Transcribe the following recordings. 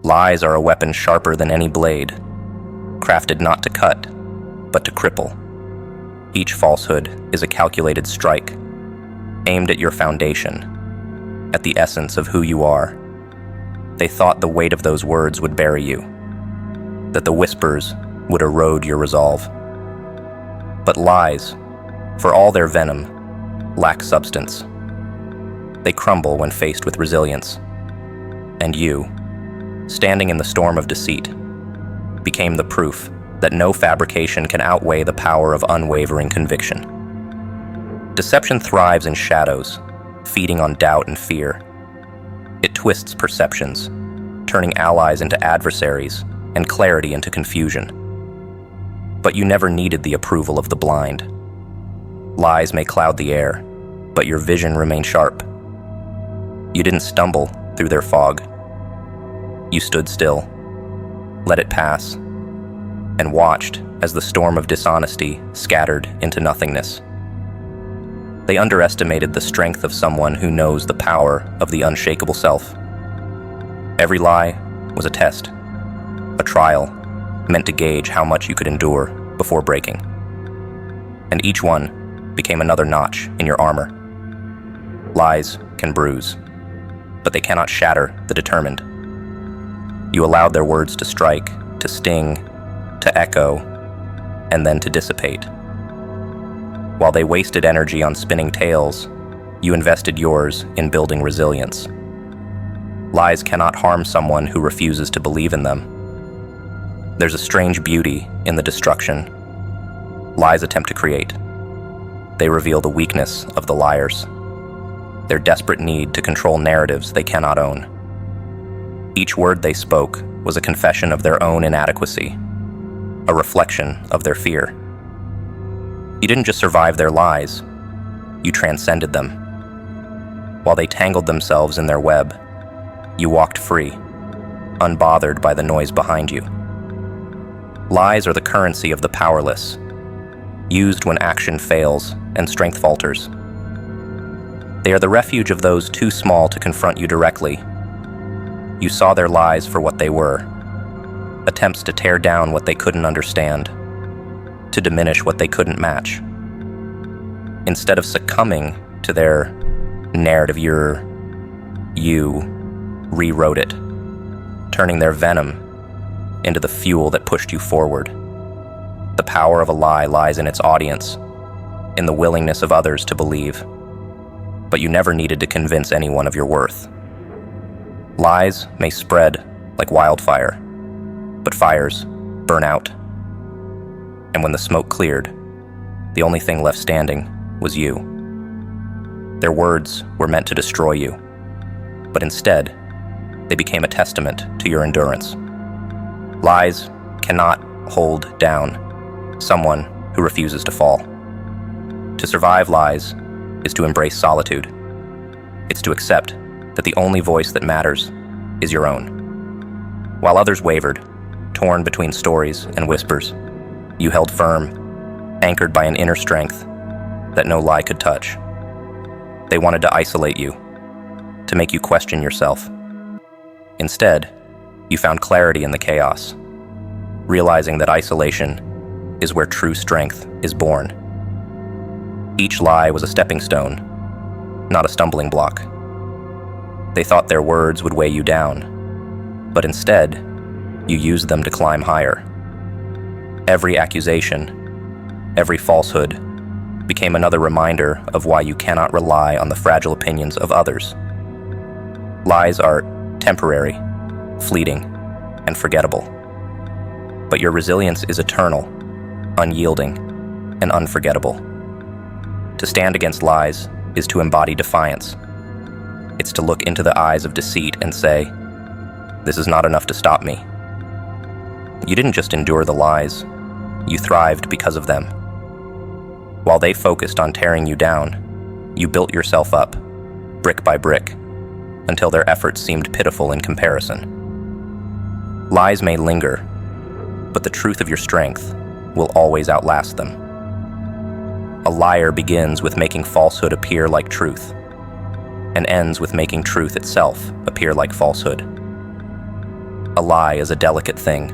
Lies are a weapon sharper than any blade, crafted not to cut, but to cripple. Each falsehood is a calculated strike, aimed at your foundation, at the essence of who you are. They thought the weight of those words would bury you, that the whispers would erode your resolve. But lies, for all their venom, lack substance. They crumble when faced with resilience. And you, standing in the storm of deceit, became the proof that no fabrication can outweigh the power of unwavering conviction. Deception thrives in shadows, feeding on doubt and fear. It twists perceptions, turning allies into adversaries and clarity into confusion. But you never needed the approval of the blind. Lies may cloud the air, but your vision remained sharp. You didn't stumble through their fog. You stood still, let it pass, and watched as the storm of dishonesty scattered into nothingness. They underestimated the strength of someone who knows the power of the unshakable self. Every lie was a test, a trial meant to gauge how much you could endure before breaking. And each one became another notch in your armor. Lies can bruise, but they cannot shatter the determined. You allowed their words to strike, to sting, to echo, and then to dissipate. While they wasted energy on spinning tales, you invested yours in building resilience. Lies cannot harm someone who refuses to believe in them. There's a strange beauty in the destruction lies attempt to create. They reveal the weakness of the liars, their desperate need to control narratives they cannot own. Each word they spoke was a confession of their own inadequacy, a reflection of their fear. You didn't just survive their lies, you transcended them. While they tangled themselves in their web, you walked free, unbothered by the noise behind you. Lies are the currency of the powerless, used when action fails and strength falters. They are the refuge of those too small to confront you directly. You saw their lies for what they were, attempts to tear down what they couldn't understand, to diminish what they couldn't match. Instead of succumbing to their narrative, you rewrote it, turning their venom into the fuel that pushed you forward. The power of a lie lies in its audience, in the willingness of others to believe. But you never needed to convince anyone of your worth. Lies may spread like wildfire, but fires burn out. And when the smoke cleared, the only thing left standing was you. Their words were meant to destroy you, but instead, they became a testament to your endurance. Lies cannot hold down someone who refuses to fall. To survive lies is to embrace solitude. It's to accept that the only voice that matters is your own. While others wavered, torn between stories and whispers, you held firm, anchored by an inner strength that no lie could touch. They wanted to isolate you, to make you question yourself. Instead, you found clarity in the chaos, realizing that isolation is where true strength is born. Each lie was a stepping stone, not a stumbling block. They thought their words would weigh you down, but instead, you used them to climb higher. Every accusation, every falsehood, became another reminder of why you cannot rely on the fragile opinions of others. Lies are temporary, fleeting, and forgettable. But your resilience is eternal, unyielding, and unforgettable. To stand against lies is to embody defiance. It's to look into the eyes of deceit and say, "This is not enough to stop me." You didn't just endure the lies, you thrived because of them. While they focused on tearing you down, you built yourself up, brick by brick, until their efforts seemed pitiful in comparison. Lies may linger, but the truth of your strength will always outlast them. A liar begins with making falsehood appear like truth, and ends with making truth itself appear like falsehood. A lie is a delicate thing,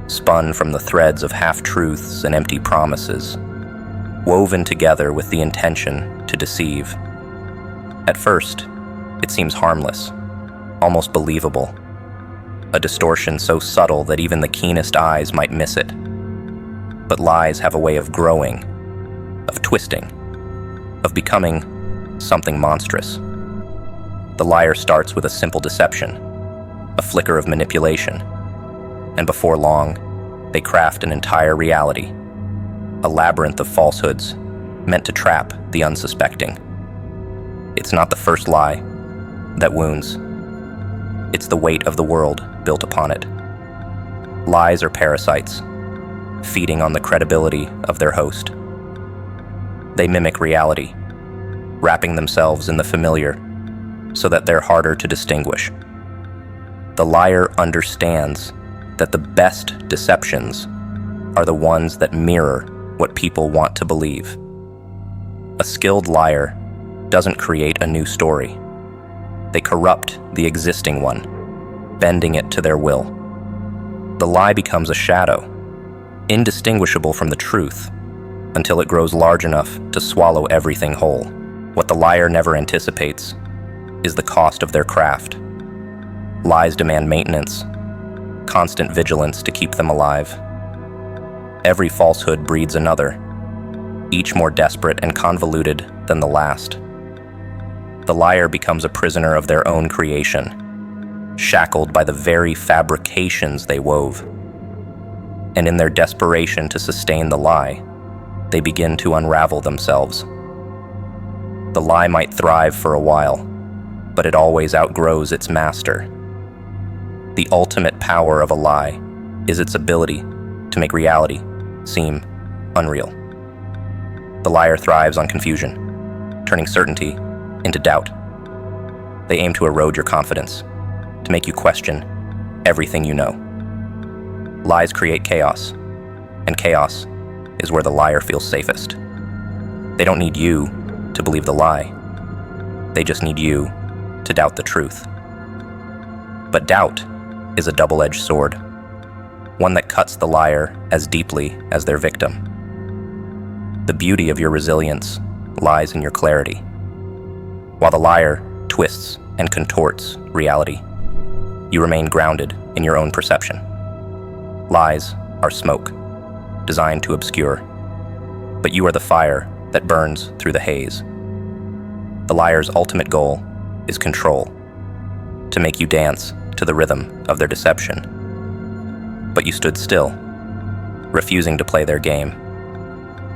spun from the threads of half-truths and empty promises, woven together with the intention to deceive. At first, it seems harmless, almost believable, a distortion so subtle that even the keenest eyes might miss it. But lies have a way of growing, of twisting, of becoming something monstrous. The liar starts with a simple deception, a flicker of manipulation, and before long, they craft an entire reality, a labyrinth of falsehoods meant to trap the unsuspecting. It's not the first lie that wounds. It's the weight of the world built upon it. Lies are parasites, feeding on the credibility of their host. They mimic reality, wrapping themselves in the familiar so that they're harder to distinguish. The liar understands that the best deceptions are the ones that mirror what people want to believe. A skilled liar doesn't create a new story. They corrupt the existing one, bending it to their will. The lie becomes a shadow, indistinguishable from the truth, until it grows large enough to swallow everything whole. What the liar never anticipates is the cost of their craft. Lies demand maintenance, constant vigilance to keep them alive. Every falsehood breeds another, each more desperate and convoluted than the last. The liar becomes a prisoner of their own creation, shackled by the very fabrications they wove. And in their desperation to sustain the lie, they begin to unravel themselves. The lie might thrive for a while, but it always outgrows its master. The ultimate power of a lie is its ability to make reality seem unreal. The liar thrives on confusion, turning certainty into doubt. They aim to erode your confidence, to make you question everything you know. Lies create chaos, and chaos is where the liar feels safest. They don't need you to believe the lie. They just need you to doubt the truth. But doubt is a double-edged sword, one that cuts the liar as deeply as their victim. The beauty of your resilience lies in your clarity. While the liar twists and contorts reality, you remain grounded in your own perception. Lies are smoke, designed to obscure, but you are the fire that burns through the haze. The liar's ultimate goal is control, to make you dance to the rhythm of their deception. But you stood still, refusing to play their game,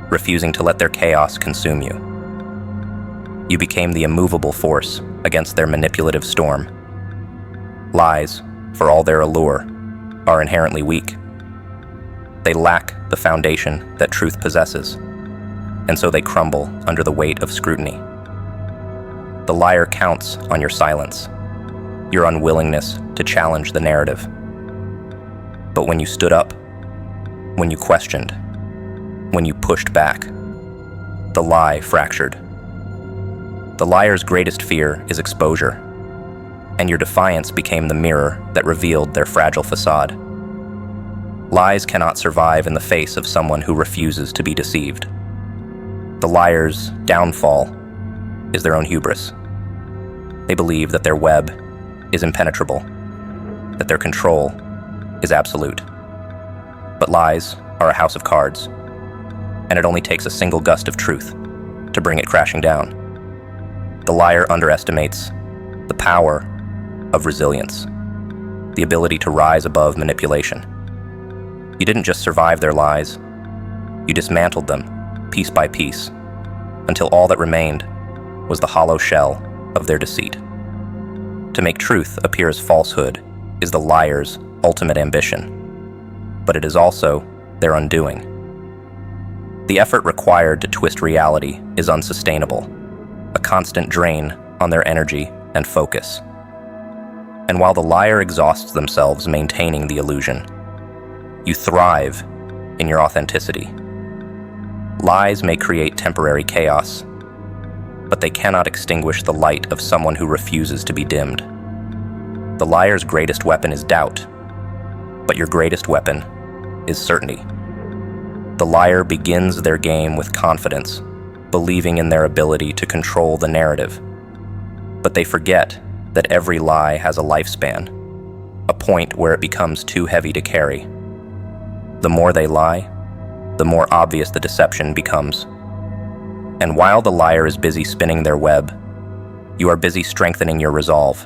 refusing to let their chaos consume you. You became the immovable force against their manipulative storm. Lies, for all their allure, are inherently weak. They lack the foundation that truth possesses, and so they crumble under the weight of scrutiny. The liar counts on your silence, your unwillingness to challenge the narrative. But when you stood up, when you questioned, when you pushed back, the lie fractured. The liar's greatest fear is exposure, and your defiance became the mirror that revealed their fragile facade. Lies cannot survive in the face of someone who refuses to be deceived. The liar's downfall is their own hubris. They believe that their web is impenetrable, that their control is absolute. But lies are a house of cards, and it only takes a single gust of truth to bring it crashing down. The liar underestimates the power of resilience, the ability to rise above manipulation. You didn't just survive their lies, you dismantled them piece by piece, until all that remained was the hollow shell of their deceit. To make truth appear as falsehood is the liar's ultimate ambition, but it is also their undoing. The effort required to twist reality is unsustainable, a constant drain on their energy and focus. And while the liar exhausts themselves maintaining the illusion, you thrive in your authenticity. Lies may create temporary chaos, but they cannot extinguish the light of someone who refuses to be dimmed. The liar's greatest weapon is doubt, but your greatest weapon is certainty. The liar begins their game with confidence, believing in their ability to control the narrative. But they forget that every lie has a lifespan, a point where it becomes too heavy to carry. The more they lie, the more obvious the deception becomes. And while the liar is busy spinning their web, you are busy strengthening your resolve.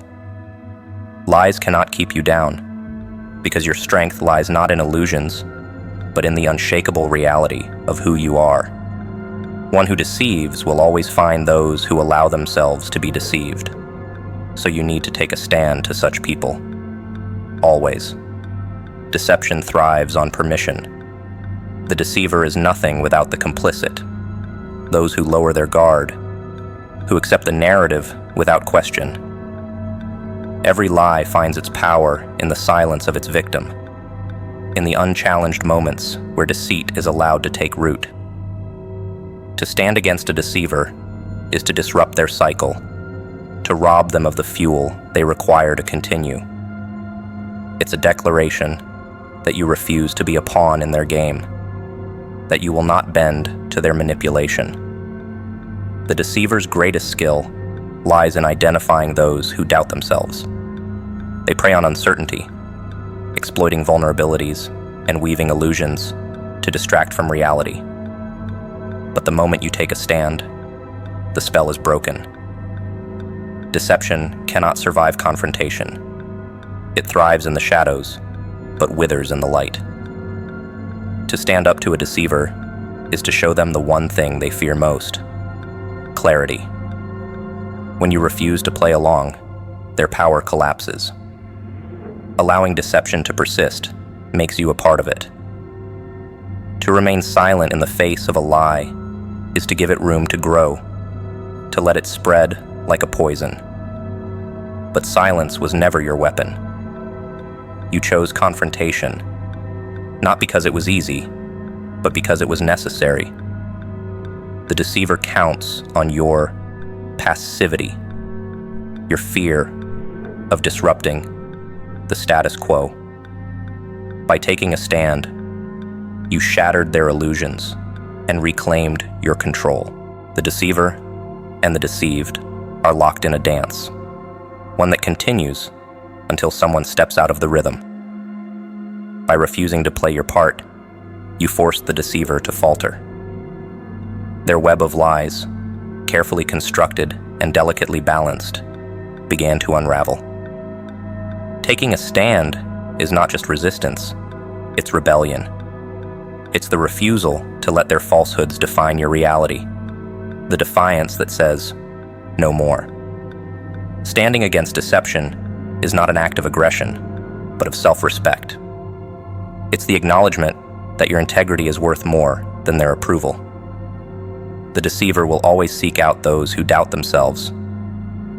Lies cannot keep you down, because your strength lies not in illusions, but in the unshakable reality of who you are. One who deceives will always find those who allow themselves to be deceived. So you need to take a stand to such people. Always. Deception thrives on permission. The deceiver is nothing without the complicit, those who lower their guard, who accept the narrative without question. Every lie finds its power in the silence of its victim, in the unchallenged moments where deceit is allowed to take root. To stand against a deceiver is to disrupt their cycle, to rob them of the fuel they require to continue. It's a declaration that you refuse to be a pawn in their game, that you will not bend to their manipulation. The deceiver's greatest skill lies in identifying those who doubt themselves. They prey on uncertainty, exploiting vulnerabilities and weaving illusions to distract from reality. But the moment you take a stand, the spell is broken. Deception cannot survive confrontation. It thrives in the shadows, but withers in the light. To stand up to a deceiver is to show them the one thing they fear most: clarity. When you refuse to play along, their power collapses. Allowing deception to persist makes you a part of it. To remain silent in the face of a lie is to give it room to grow, to let it spread like a poison. But silence was never your weapon. You chose confrontation, not because it was easy, but because it was necessary. The deceiver counts on your passivity, your fear of disrupting the status quo. By taking a stand, you shattered their illusions and reclaimed your control. The deceiver and the deceived are locked in a dance, one that continues until someone steps out of the rhythm. By refusing to play your part, you forced the deceiver to falter. Their web of lies, carefully constructed and delicately balanced, began to unravel. Taking a stand is not just resistance, it's rebellion. It's the refusal to let their falsehoods define your reality, the defiance that says, no more. Standing against deception is not an act of aggression, but of self-respect. It's the acknowledgement that your integrity is worth more than their approval. The deceiver will always seek out those who doubt themselves,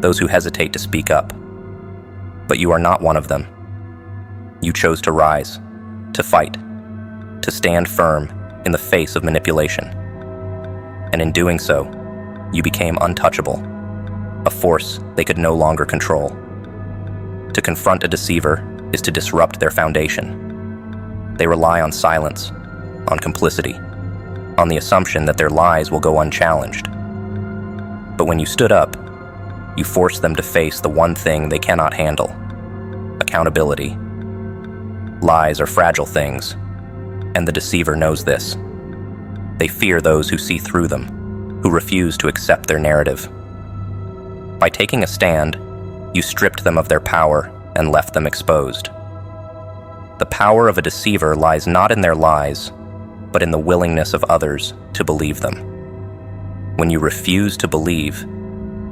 those who hesitate to speak up. But you are not one of them. You chose to rise, to fight, to stand firm in the face of manipulation. And in doing so, you became untouchable, a force they could no longer control. To confront a deceiver is to disrupt their foundation. They rely on silence, on complicity, on the assumption that their lies will go unchallenged. But when you stood up, you forced them to face the one thing they cannot handle: accountability. Lies are fragile things, and the deceiver knows this. They fear those who see through them, who refuse to accept their narrative. By taking a stand, you stripped them of their power and left them exposed. The power of a deceiver lies not in their lies, but in the willingness of others to believe them. When you refuse to believe,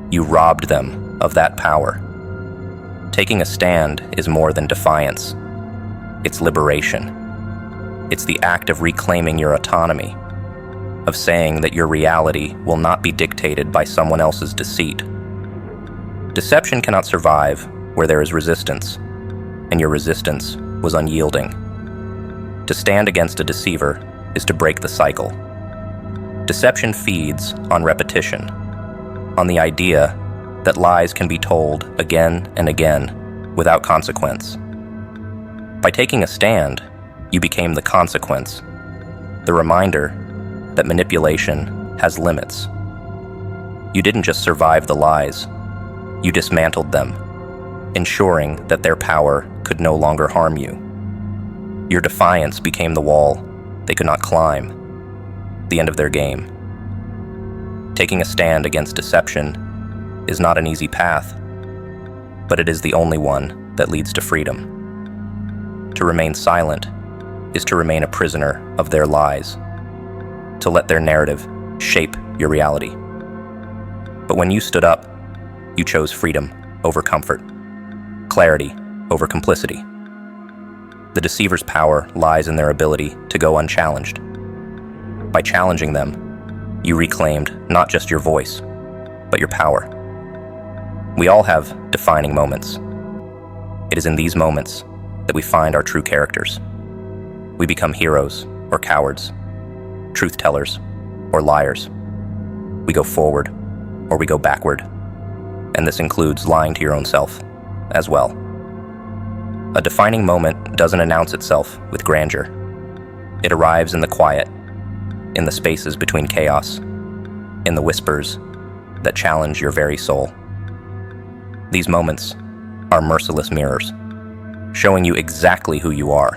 you robbed them of that power. Taking a stand is more than defiance. It's liberation. It's the act of reclaiming your autonomy, of saying that your reality will not be dictated by someone else's deceit. Deception cannot survive where there is resistance, and your resistance was unyielding. To stand against a deceiver is to break the cycle. Deception feeds on repetition, on the idea that lies can be told again and again without consequence. By taking a stand, you became the consequence, the reminder that manipulation has limits. You didn't just survive the lies, you dismantled them, ensuring that their power could no longer harm you. Your defiance became the wall they could not climb, the end of their game. Taking a stand against deception is not an easy path, but it is the only one that leads to freedom. To remain silent is to remain a prisoner of their lies, to let their narrative shape your reality. But when you stood up, you chose freedom over comfort, clarity over complicity. The deceiver's power lies in their ability to go unchallenged. By challenging them, you reclaimed not just your voice, but your power. We all have defining moments. It is in these moments that we find our true characters. We become heroes or cowards, truth tellers or liars. We go forward or we go backward, and this includes lying to your own self as well. A defining moment doesn't announce itself with grandeur. It arrives in the quiet, in the spaces between chaos, in the whispers that challenge your very soul. These moments are merciless mirrors, showing you exactly who you are.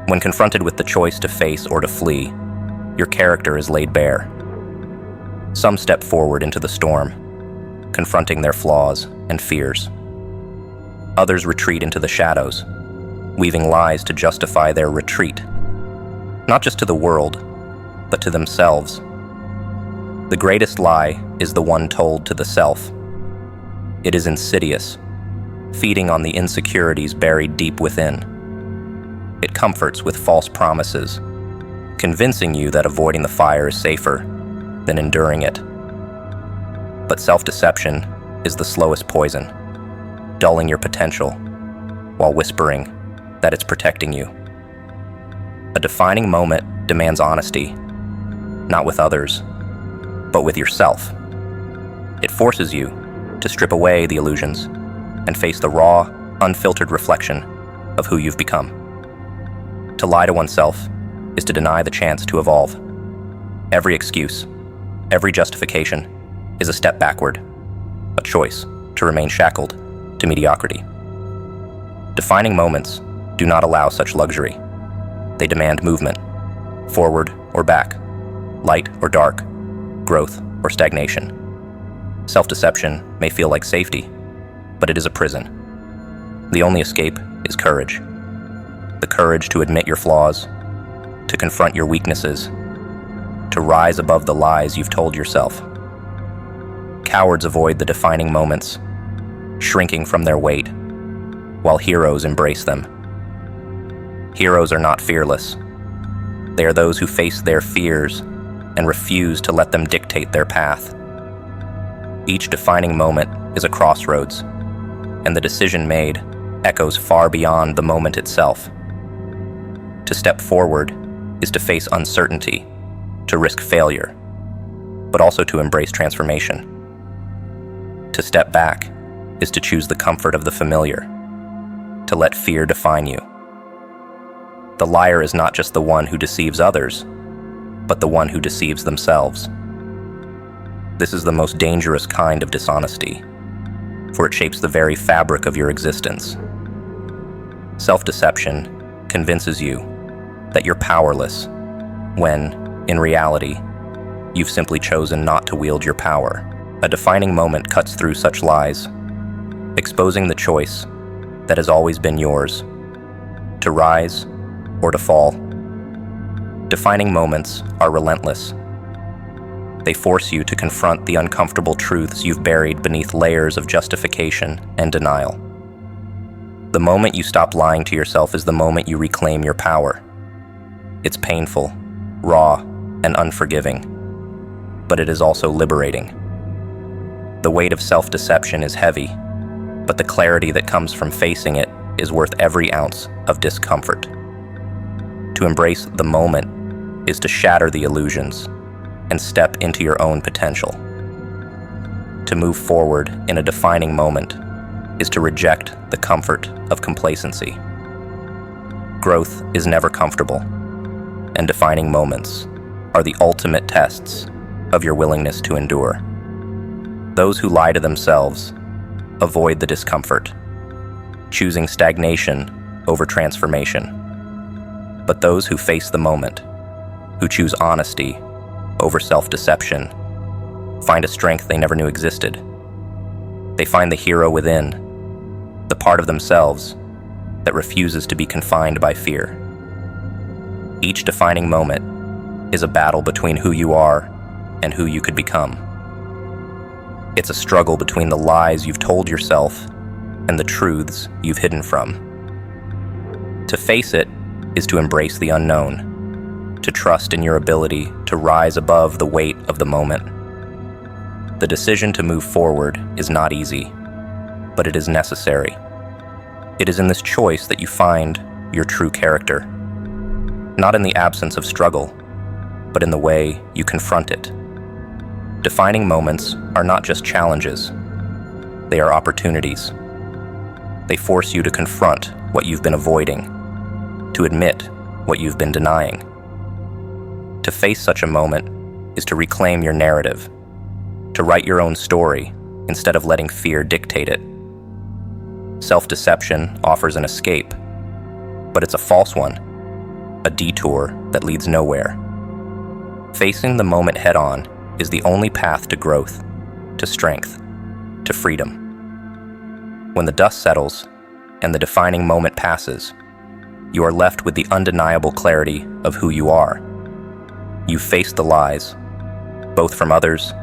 When confronted with the choice to face or to flee, your character is laid bare. Some step forward into the storm, confronting their flaws and fears. Others retreat into the shadows, weaving lies to justify their retreat, not just to the world, but to themselves. The greatest lie is the one told to the self. It is insidious, feeding on the insecurities buried deep within. It comforts with false promises, convincing you that avoiding the fire is safer than enduring it. But self-deception is the slowest poison, dulling your potential while whispering that it's protecting you. A defining moment demands honesty, not with others, but with yourself. It forces you to strip away the illusions and face the raw, unfiltered reflection of who you've become. To lie to oneself is to deny the chance to evolve. Every excuse, every justification is a step backward, a choice to remain shackled to mediocrity. Defining moments do not allow such luxury. They demand movement, forward or back, light or dark, growth or stagnation. Self-deception may feel like safety, but it is a prison. The only escape is courage. The courage to admit your flaws, to confront your weaknesses, to rise above the lies you've told yourself. Cowards avoid the defining moments, shrinking from their weight, while heroes embrace them. Heroes are not fearless. They are those who face their fears and refuse to let them dictate their path. Each defining moment is a crossroads, and the decision made echoes far beyond the moment itself. To step forward is to face uncertainty, to risk failure, but also to embrace transformation. To step back is to choose the comfort of the familiar, to let fear define you. The liar is not just the one who deceives others, but the one who deceives themselves. This is the most dangerous kind of dishonesty, for it shapes the very fabric of your existence. Self-deception convinces you that you're powerless, when, in reality, you've simply chosen not to wield your power. A defining moment cuts through such lies, exposing the choice that has always been yours, to rise or to fall. Defining moments are relentless. They force you to confront the uncomfortable truths you've buried beneath layers of justification and denial. The moment you stop lying to yourself is the moment you reclaim your power. It's painful, raw, and unforgiving, but it is also liberating. The weight of self-deception is heavy, but the clarity that comes from facing it is worth every ounce of discomfort. To embrace the moment is to shatter the illusions and step into your own potential. To move forward in a defining moment is to reject the comfort of complacency. Growth is never comfortable, and defining moments are the ultimate tests of your willingness to endure. Those who lie to themselves avoid the discomfort, choosing stagnation over transformation. But those who face the moment, who choose honesty over self-deception, find a strength they never knew existed. They find the hero within, the part of themselves that refuses to be confined by fear. Each defining moment is a battle between who you are and who you could become. It's a struggle between the lies you've told yourself and the truths you've hidden from. To face it is to embrace the unknown, to trust in your ability to rise above the weight of the moment. The decision to move forward is not easy, but it is necessary. It is in this choice that you find your true character, not in the absence of struggle, but in the way you confront it. Defining moments are not just challenges, they are opportunities. They force you to confront what you've been avoiding, to admit what you've been denying. To face such a moment is to reclaim your narrative, to write your own story instead of letting fear dictate it. Self-deception offers an escape, but it's a false one, a detour that leads nowhere. Facing the moment head-on is the only path to growth, to strength, to freedom. When the dust settles and the defining moment passes, you are left with the undeniable clarity of who you are. You've faced the lies, both from others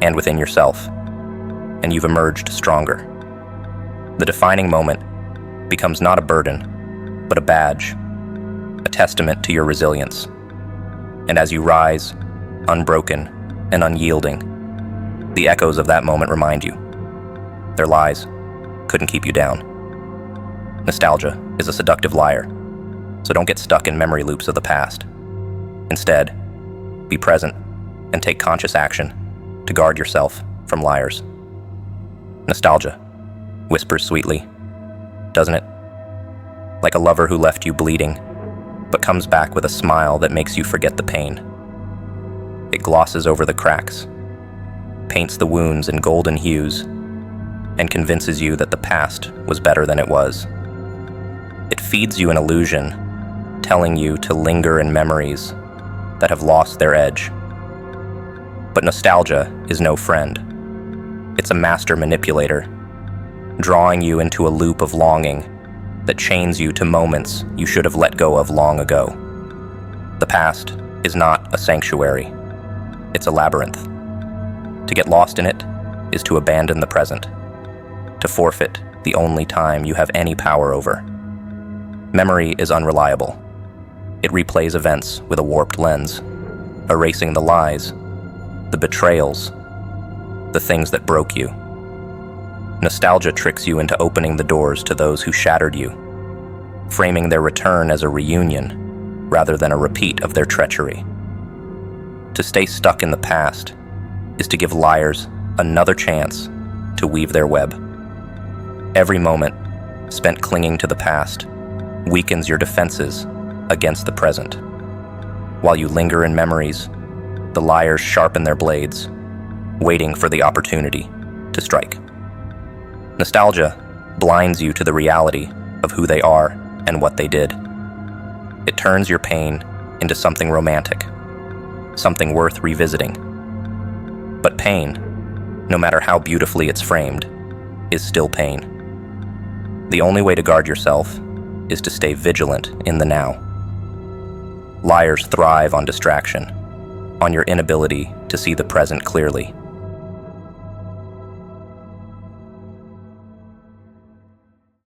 and within yourself, and you've emerged stronger. The defining moment becomes not a burden, but a badge, a testament to your resilience. And as you rise, unbroken and unyielding, the echoes of that moment remind you. Their lies couldn't keep you down. Nostalgia is a seductive liar, so don't get stuck in memory loops of the past. Instead, be present and take conscious action to guard yourself from liars. Nostalgia whispers sweetly, doesn't it? Like a lover who left you bleeding, but comes back with a smile that makes you forget the pain. It glosses over the cracks, paints the wounds in golden hues, and convinces you that the past was better than it was. It feeds you an illusion, telling you to linger in memories that have lost their edge. But nostalgia is no friend. It's a master manipulator, drawing you into a loop of longing that chains you to moments you should have let go of long ago. The past is not a sanctuary. It's a labyrinth. To get lost in it is to abandon the present, to forfeit the only time you have any power over. Memory is unreliable. It replays events with a warped lens, erasing the lies, the betrayals, the things that broke you. Nostalgia tricks you into opening the doors to those who shattered you, framing their return as a reunion rather than a repeat of their treachery. To stay stuck in the past is to give liars another chance to weave their web. Every moment spent clinging to the past weakens your defenses against the present. While you linger in memories, the liars sharpen their blades, waiting for the opportunity to strike. Nostalgia blinds you to the reality of who they are and what they did. It turns your pain into something romantic, something worth revisiting. But pain, no matter how beautifully it's framed, is still pain. The only way to guard yourself is to stay vigilant in the now. Liars thrive on distraction, on your inability to see the present clearly.